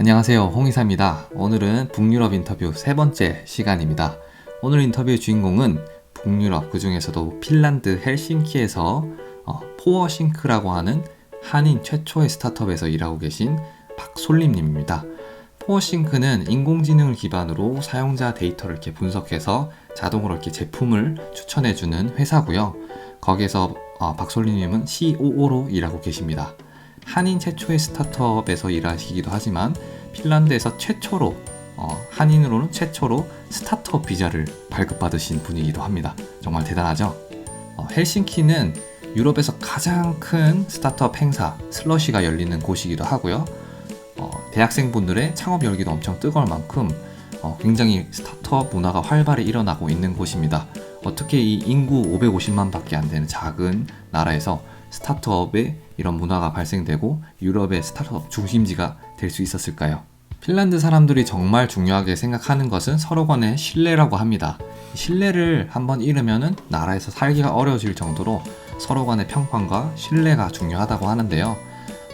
안녕하세요, 홍이사입니다. 오늘은 북유럽 인터뷰 세 번째 시간입니다. 오늘 인터뷰의 주인공은 북유럽, 그 중에서도 핀란드 헬싱키에서 포어싱크라고 하는 한인 최초의 스타트업에서 일하고 계신 박솔림님입니다. 포어싱크는 인공지능을 기반으로 사용자 데이터를 이렇게 분석해서 자동으로 이렇게 제품을 추천해주는 회사고요. 거기에서 박솔림님은 COO로 일하고 계십니다. 한인 최초의 스타트업에서 일하시기도 하지만 핀란드에서 최초로 한인으로는 최초로 스타트업 비자를 발급받으신 분이기도 합니다. 정말 대단하죠? 헬싱키는 유럽에서 가장 큰 스타트업 행사 슬러시가 열리는 곳이기도 하고요. 대학생분들의 창업 열기도 엄청 뜨거울 만큼 굉장히 스타트업 문화가 활발히 일어나고 있는 곳입니다. 어떻게 이 인구 550만 밖에 안 되는 작은 나라에서 스타트업에 이런 문화가 발생되고 유럽의 스타트업 중심지가 될 수 있었을까요? 핀란드 사람들이 정말 중요하게 생각하는 것은 서로 간의 신뢰라고 합니다. 신뢰를 한번 잃으면 나라에서 살기가 어려워질 정도로 서로 간의 평판과 신뢰가 중요하다고 하는데요.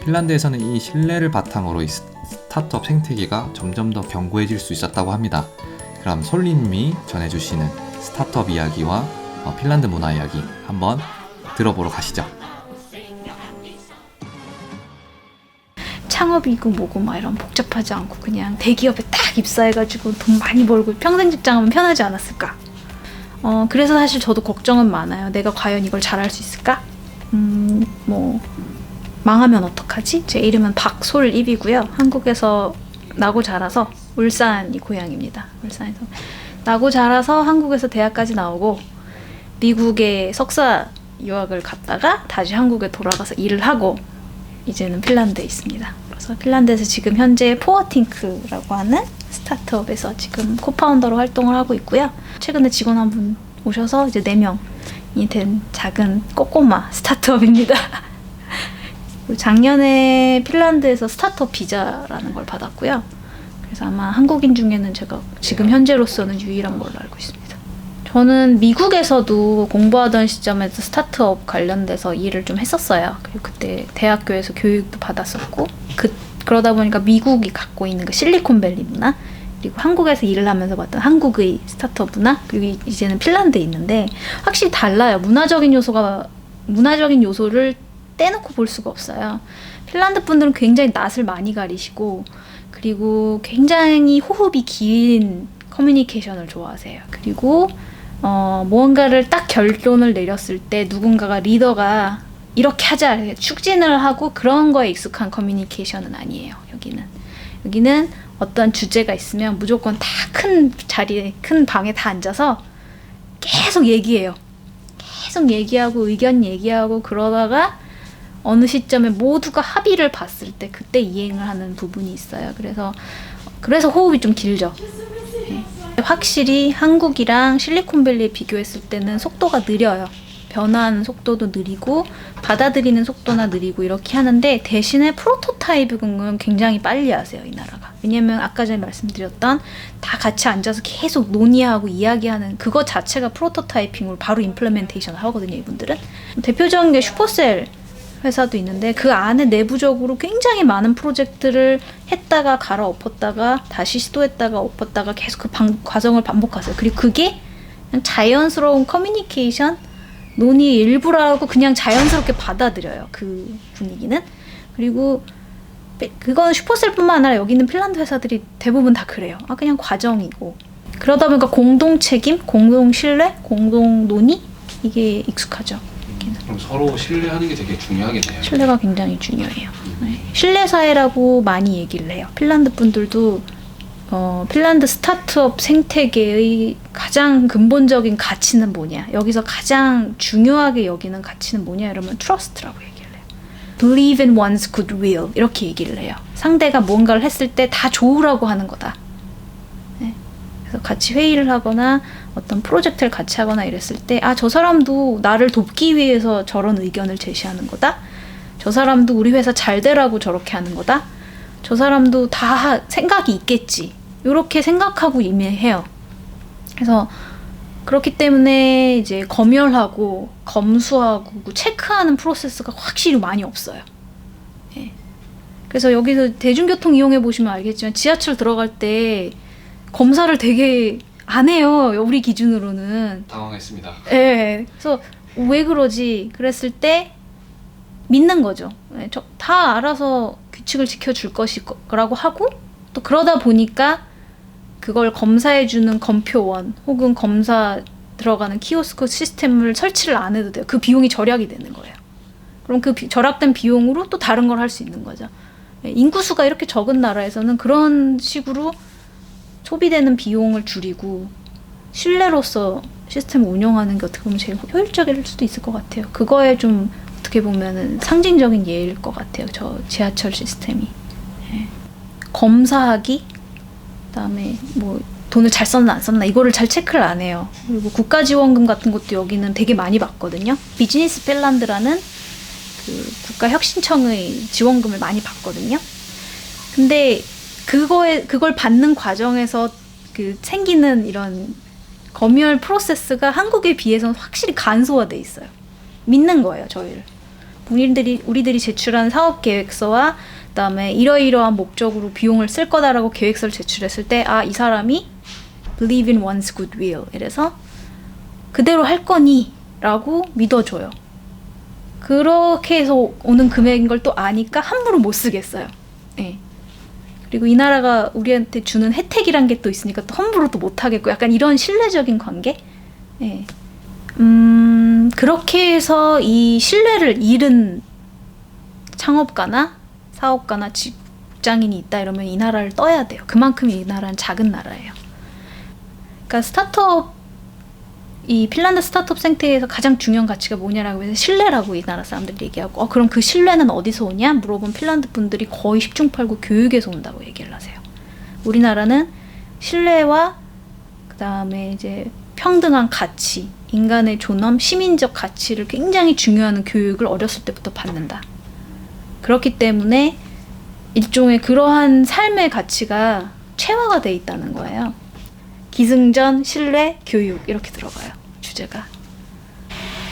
핀란드에서는 이 신뢰를 바탕으로 이 스타트업 생태계가 점점 더 견고해질 수 있었다고 합니다. 그럼 솔리님이 전해주시는 스타트업 이야기와 핀란드 문화 이야기 한번 들어보러 가시죠. 창업이고 뭐고 막 이런 복잡하지 않고 그냥 대기업에 딱 입사해가지고 돈 많이 벌고 평생 직장하면 편하지 않았을까? 그래서 사실 저도 걱정은 많아요. 내가 과연 이걸 잘할 수 있을까? 망하면 어떡하지? 제 이름은 박솔입이고요. 한국에서 나고 자라서 울산이 고향입니다. 울산에서 나고 자라서 한국에서 대학까지 나오고 미국에 석사 유학을 갔다가 다시 한국에 돌아가서 일을 하고 이제는 핀란드에 있습니다. 그래서 핀란드에서 지금 현재 포어팅크라고 하는 스타트업에서 지금 코파운더로 활동을 하고 있고요. 최근에 직원 한 분 오셔서 이제 4명이 된 작은 꼬꼬마 스타트업입니다. 작년에 핀란드에서 스타트업 비자라는 걸 받았고요. 그래서 아마 한국인 중에는 제가 지금 현재로서는 유일한 걸로 알고 있습니다. 저는 미국에서도 공부하던 시점에서 스타트업 관련돼서 일을 좀 했었어요. 그리고 그때 대학교에서 교육도 받았었고 그러다 보니까 미국이 갖고 있는 그 실리콘밸리 문화 그리고 한국에서 일을 하면서 봤던 한국의 스타트업 문화 그리고 이제는 핀란드에 있는데 확실히 달라요. 문화적인 요소를 떼놓고 볼 수가 없어요. 핀란드 분들은 굉장히 낯을 많이 가리시고 그리고 굉장히 호흡이 긴 커뮤니케이션을 좋아하세요. 그리고 무언가를 딱 결론을 내렸을 때 누군가가 리더가 이렇게 하자 추진을 하고 그런 거에 익숙한 커뮤니케이션은 아니에요. 여기는 어떤 주제가 있으면 무조건 다 큰 자리에 큰 방에 다 앉아서 계속 얘기해요. 계속 얘기하고 의견 얘기하고 그러다가 어느 시점에 모두가 합의를 봤을 때 그때 이행을 하는 부분이 있어요. 그래서 호흡이 좀 길죠. 네. 확실히 한국이랑 실리콘밸리에 비교했을 때는 속도가 느려요. 변화하는 속도도 느리고 받아들이는 속도나 느리고 이렇게 하는데 대신에 프로토타입은 굉장히 빨리 하세요. 이 나라가. 왜냐면 아까 전에 말씀드렸던 다 같이 앉아서 계속 논의하고 이야기하는 그거 자체가 프로토타이핑으로 바로 임플레멘테이션을 하거든요. 이분들은. 대표적인 게 슈퍼셀 회사도 있는데 그 안에 내부적으로 굉장히 많은 프로젝트를 했다가 갈아엎었다가 다시 시도했다가 엎었다가 계속 그 과정을 반복하세요. 그리고 그게 그냥 자연스러운 커뮤니케이션 논의의 일부라고 그냥 자연스럽게 받아들여요. 그 분위기는. 그리고 그건 슈퍼셀뿐만 아니라 여기 있는 핀란드 회사들이 대부분 다 그래요. 그냥 과정이고. 그러다 보니까 공동 책임, 공동 신뢰, 공동 논의 이게 익숙하죠. 그럼 서로 신뢰하는 게 되게 중요하겠네요. 신뢰가 굉장히 중요해요. 네. 신뢰 사회라고 많이 얘기를 해요. 핀란드 분들도 핀란드 스타트업 생태계의 가장 근본적인 가치는 뭐냐? 여기서 가장 중요하게 여기는 가치는 뭐냐? 이러면 trust라고 얘기를 해요. Believe in one's goodwill 이렇게 얘기를 해요. 상대가 뭔가를 했을 때 다 좋으라고 하는 거다. 네. 그래서 같이 회의를 하거나 어떤 프로젝트를 같이 하거나 이랬을 때 저 사람도 나를 돕기 위해서 저런 의견을 제시하는 거다. 저 사람도 우리 회사 잘 되라고 저렇게 하는 거다. 저 사람도 다 생각이 있겠지. 이렇게 생각하고 임해요. 그래서 그렇기 때문에 이제 검열하고 검수하고 체크하는 프로세스가 확실히 많이 없어요. 예. 그래서 여기서 대중교통 이용해 보시면 알겠지만 지하철 들어갈 때 검사를 되게 안 해요. 우리 기준으로는. 당황했습니다. 예. 그래서 왜 그러지? 그랬을 때 믿는 거죠. 예, 다 알아서 규칙을 지켜줄 것이라고 하고 또 그러다 보니까 그걸 검사해주는 검표원 혹은 검사 들어가는 키오스크 시스템을 설치를 안 해도 돼요. 그 비용이 절약이 되는 거예요. 그럼 그 절약된 비용으로 또 다른 걸 할 수 있는 거죠. 예, 인구수가 이렇게 적은 나라에서는 그런 식으로 소비되는 비용을 줄이고 신뢰로서 시스템을 운영하는 게 어떻게 보면 제일 효율적일 수도 있을 것 같아요. 그거에 좀 어떻게 보면은 상징적인 예일 것 같아요. 저 지하철 시스템이. 예. 검사하기, 그다음에 뭐 돈을 잘 썼나 안 썼나 이거를 잘 체크를 안 해요. 그리고 국가 지원금 같은 것도 여기는 되게 많이 받거든요. 비즈니스 핀란드라는 그 국가 혁신청의 지원금을 많이 받거든요. 근데 그걸 받는 과정에서 그 생기는 이런 검열 프로세스가 한국에 비해서는 확실히 간소화돼 있어요. 믿는 거예요, 저희를. 우리들이 제출한 사업 계획서와 그다음에 이러이러한 목적으로 비용을 쓸 거다라고 계획서를 제출했을 때 이 사람이 believe in one's goodwill. 이래서 그대로 할 거니? 라고 믿어줘요. 그렇게 해서 오는 금액인 걸 또 아니까 함부로 못 쓰겠어요. 예. 그리고 이 나라가 우리한테 주는 혜택이란 게 또 있으니까 또 함부로 또 못 하겠고 약간 이런 신뢰적인 관계? 예. 그렇게 해서 이 신뢰를 잃은 창업가나 사업가나 직장인이 있다 이러면 이 나라를 떠야 돼요. 그만큼 이 나라는 작은 나라예요. 그러니까 이 핀란드 스타트업 생태계에서 가장 중요한 가치가 뭐냐라고 해서 신뢰라고 이 나라 사람들이 얘기하고 그럼 그 신뢰는 어디서 오냐? 물어본 핀란드 분들이 거의 10중8구 교육에서 온다고 얘기를 하세요. 우리나라는 신뢰와 그 다음에 이제 평등한 가치, 인간의 존엄, 시민적 가치를 굉장히 중요하는 교육을 어렸을 때부터 받는다. 그렇기 때문에 일종의 그러한 삶의 가치가 체화가 돼 있다는 거예요. 기승전, 신뢰, 교육 이렇게 들어가요. 주제가.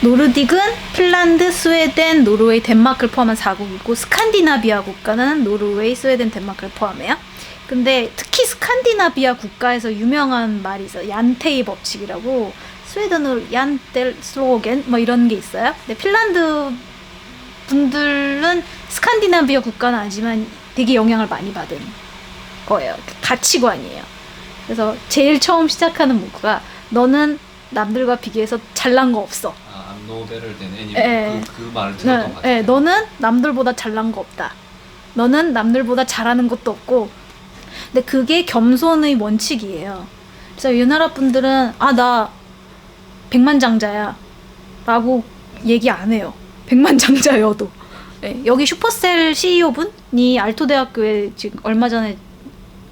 노르딕은 핀란드, 스웨덴, 노르웨이, 덴마크를 포함한 4국이고 스칸디나비아 국가는 노르웨이, 스웨덴, 덴마크를 포함해요. 근데 특히 스칸디나비아 국가에서 유명한 말이 있어요. 얀테이 법칙이라고. 스웨덴으로 얀텔슬로겐 뭐 이런 게 있어요. 근데 핀란드 분들은 스칸디나비아 국가는 아니지만 되게 영향을 많이 받은 거예요. 가치관이에요. 그래서 제일 처음 시작하는 문구가 너는 남들과 비교해서 잘난 거 없어. I'm no better than anyone. 그 말을 들었던 것 같아요. 네, 너는 남들보다 잘난 거 없다. 너는 남들보다 잘하는 것도 없고. 근데 그게 겸손의 원칙이에요. 그래서 이 나라 분들은 나 백만장자야 라고 얘기 안 해요. 백만장자여도. 네, 여기 슈퍼셀 CEO분이 알토대학교에 지금 얼마 전에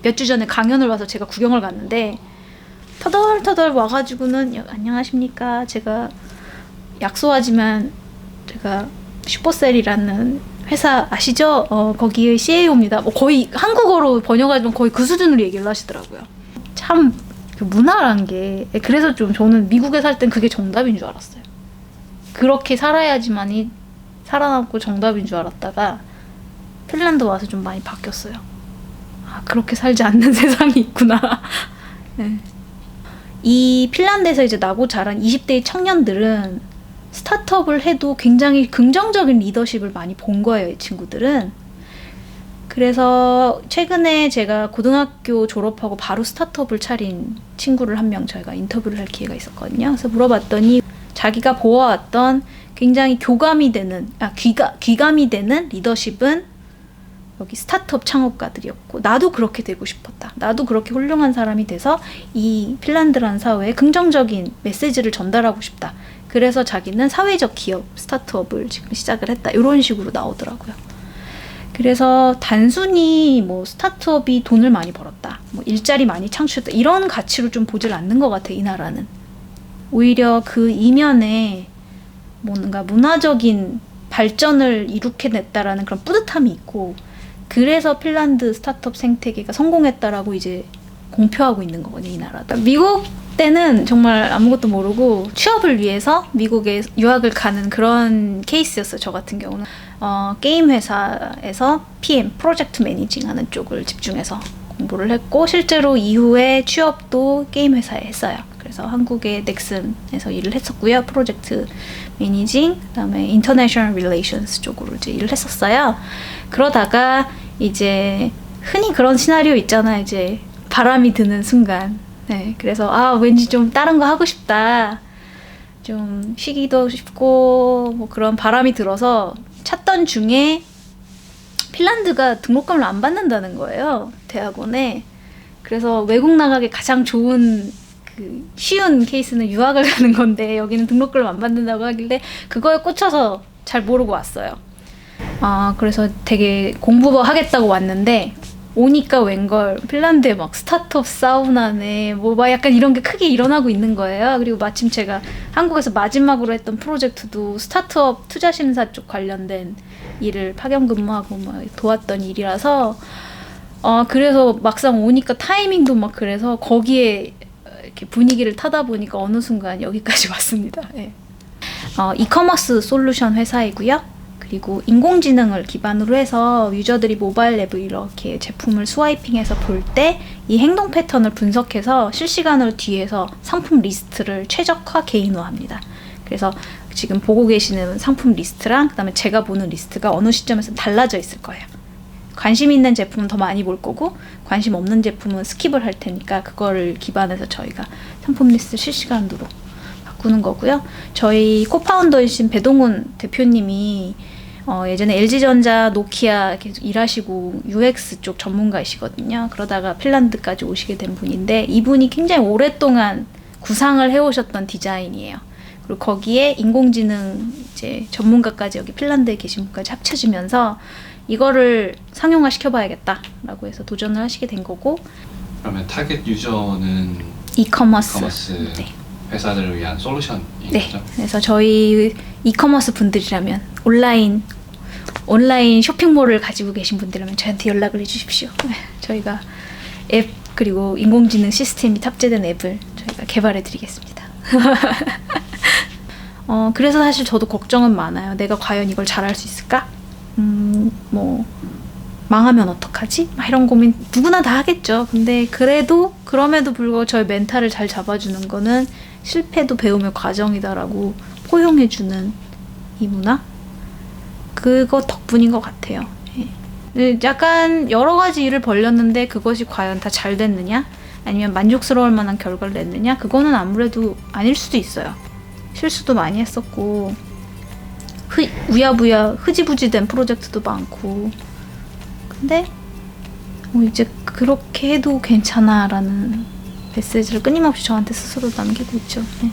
몇 주 전에 강연을 와서 제가 구경을 갔는데 터덜터덜 와가지고는 안녕하십니까. 제가 약소하지만 제가 슈퍼셀이라는 회사 아시죠? 거기의 CEO입니다. 뭐 거의 한국어로 번역하면 거의 그 수준으로 얘기를 하시더라고요. 참 그 문화란 게 그래서 좀 저는 미국에 살 땐 그게 정답인 줄 알았어요. 그렇게 살아야지만이 살아남고 정답인 줄 알았다가 핀란드 와서 좀 많이 바뀌었어요. 그렇게 살지 않는 세상이 있구나. 네. 이 핀란드에서 이제 나고 자란 20대의 청년들은 스타트업을 해도 굉장히 긍정적인 리더십을 많이 본 거예요, 이 친구들은. 그래서 최근에 제가 고등학교 졸업하고 바로 스타트업을 차린 친구를 한 명 저희가 인터뷰를 할 기회가 있었거든요. 그래서 물어봤더니 자기가 보아왔던 굉장히 귀감이 되는 리더십은 여기 스타트업 창업가들이었고 나도 그렇게 되고 싶었다. 나도 그렇게 훌륭한 사람이 돼서 이 핀란드라는 사회에 긍정적인 메시지를 전달하고 싶다. 그래서 자기는 사회적 기업 스타트업을 지금 시작을 했다. 이런 식으로 나오더라고요. 그래서 단순히 뭐 스타트업이 돈을 많이 벌었다. 뭐 일자리 많이 창출했다. 이런 가치로 좀 보질 않는 것 같아요. 이 나라는. 오히려 그 이면에 뭔가 문화적인 발전을 이룩해냈다라는 그런 뿌듯함이 있고 그래서 핀란드 스타트업 생태계가 성공했다라고 이제 공표하고 있는 거거든요, 이 나라도. 미국 때는 정말 아무것도 모르고 취업을 위해서 미국에 유학을 가는 그런 케이스였어요. 저 같은 경우는 게임 회사에서 PM, 프로젝트 매니징 하는 쪽을 집중해서 공부를 했고 실제로 이후에 취업도 게임 회사에 했어요. 그래서 한국의 넥슨에서 일을 했었고요. 프로젝트 매니징, 그다음에 인터내셔널 릴레이션스 쪽으로 이제 일을 했었어요. 그러다가 이제 흔히 그런 시나리오 있잖아요. 이제 바람이 드는 순간. 네, 그래서 왠지 좀 다른 거 하고 싶다. 좀 쉬기도 싶고 뭐 그런 바람이 들어서 찾던 중에 핀란드가 등록금을 안 받는다는 거예요. 대학원에. 그래서 외국 나가기 가장 좋은 쉬운 케이스는 유학을 가는 건데 여기는 등록금을 안 받는다고 하길래 그거에 꽂혀서 잘 모르고 왔어요. 그래서 되게 공부 하겠다고 왔는데 오니까 웬걸 핀란드에 막 스타트업 사우나네 뭐 막 약간 이런 게 크게 일어나고 있는 거예요. 그리고 마침 제가 한국에서 마지막으로 했던 프로젝트도 스타트업 투자심사 쪽 관련된 일을 파견 근무하고 막 도왔던 일이라서 그래서 막상 오니까 타이밍도 막 그래서 거기에 이렇게 분위기를 타다 보니까 어느 순간 여기까지 왔습니다. 네. 이커머스 솔루션 회사이고요. 그리고 인공지능을 기반으로 해서 유저들이 모바일 앱을 이렇게 제품을 스와이핑해서 볼 때 이 행동 패턴을 분석해서 실시간으로 뒤에서 상품 리스트를 최적화 개인화합니다. 그래서 지금 보고 계시는 상품 리스트랑 그다음에 제가 보는 리스트가 어느 시점에서 달라져 있을 거예요. 관심 있는 제품은 더 많이 볼 거고 관심 없는 제품은 스킵을 할 테니까 그거를 기반해서 저희가 상품 리스트 실시간으로 바꾸는 거고요. 저희 코파운더이신 배동훈 대표님이 예전에 LG전자, 노키아 계속 일하시고 UX 쪽 전문가이시거든요. 그러다가 핀란드까지 오시게 된 분인데 이분이 굉장히 오랫동안 구상을 해오셨던 디자인이에요. 그리고 거기에 인공지능 이제 전문가까지 여기 핀란드에 계신 분까지 합쳐지면서 이거를 상용화 시켜봐야겠다라고 해서 도전을 하시게 된 거고. 그러면 타겟 유저는 이커머스 네. 회사들을 위한 솔루션인 네. 거죠? 그래서 저희 이커머스 분들이라면 온라인 쇼핑몰을 가지고 계신 분들이라면 저한테 연락을 해주십시오. 네. 저희가 앱 그리고 인공지능 시스템이 탑재된 앱을 저희가 개발해드리겠습니다. 그래서 사실 저도 걱정은 많아요. 내가 과연 이걸 잘할 수 있을까? 뭐 망하면 어떡하지? 막 이런 고민 누구나 다 하겠죠. 근데 그럼에도 불구하고 저의 멘탈을 잘 잡아주는 거는 실패도 배움의 과정이다라고 포용해주는 이 문화? 그거 덕분인 것 같아요. 예. 약간 여러 가지 일을 벌렸는데 그것이 과연 다 잘 됐느냐? 아니면 만족스러울 만한 결과를 냈느냐? 그거는 아무래도 아닐 수도 있어요. 실수도 많이 했었고 우야부야 흐지부지된 프로젝트도 많고 근데 이제 그렇게 해도 괜찮아 라는 메시지를 끊임없이 저한테 스스로 남기고 있죠. 네.